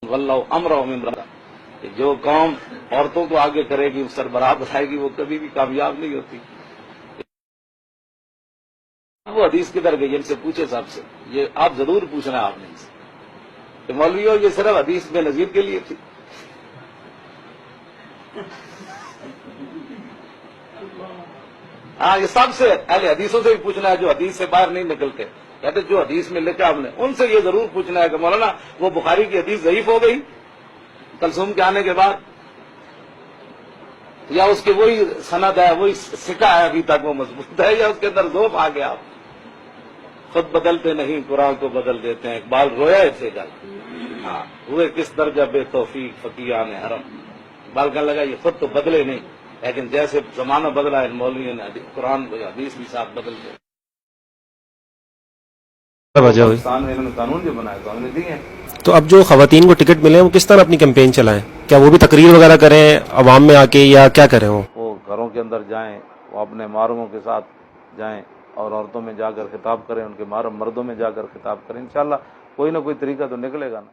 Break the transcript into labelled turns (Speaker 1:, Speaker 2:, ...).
Speaker 1: واللہ امرهم امرأة، کہ جو قوم عورتوں کو آگے کرے گی، سربراہ بنائے گی، وہ کبھی بھی کامیاب نہیں ہوتی۔ وہ حدیث کدھر گئی؟ ان سے پوچھے صاحب سے، یہ آپ ضرور پوچھنا ہے آپ نے ان سے کہ مولویوں یہ صرف حدیث میں نظیر کے لیے تھی۔ ہاں، یہ سب سے اہل حدیثوں سے بھی پوچھنا ہے جو حدیث سے باہر نہیں نکلتے، کہتے جو حدیث میں لکھا ہم نے، ان سے یہ ضرور پوچھنا ہے کہ مولانا وہ بخاری کی حدیث ضعیف ہو گئی کلثوم کے آنے کے بعد، یا اس کے وہی سند ہے، وہی سکہ ہے ابھی تک وہ مضبوط ہے، یا اس کے اندر ذوف آ گیا؟ خود بدلتے نہیں قرآن کو بدل دیتے ہیں، اقبال رویا اسے گل، ہاں ہوئے کس درجہ بے توفیق فقیہان حرم، اقبال کہنے لگا یہ خود تو بدلے نہیں، لیکن جیسے زمانہ بدلا ہے مولویوں نے قرآن حدیث بھی ساتھ بدل گئے۔ پاکستان میں انہوں نے قانون جو بنایا تو ہم نے دیے ہیں۔
Speaker 2: تو اب جو خواتین کو ٹکٹ ملے ہیں وہ کس طرح اپنی کیمپین چلائیں؟ کیا وہ بھی تقریر وغیرہ کریں عوام میں آ کے، یا کیا کریں؟
Speaker 1: وہ گھروں کے اندر جائیں، وہ اپنے محرموں کے ساتھ جائیں اور عورتوں میں جا کر خطاب کریں، ان کے محرم مردوں میں جا کر خطاب کریں، انشاءاللہ کوئی نہ کوئی طریقہ تو نکلے گا نا۔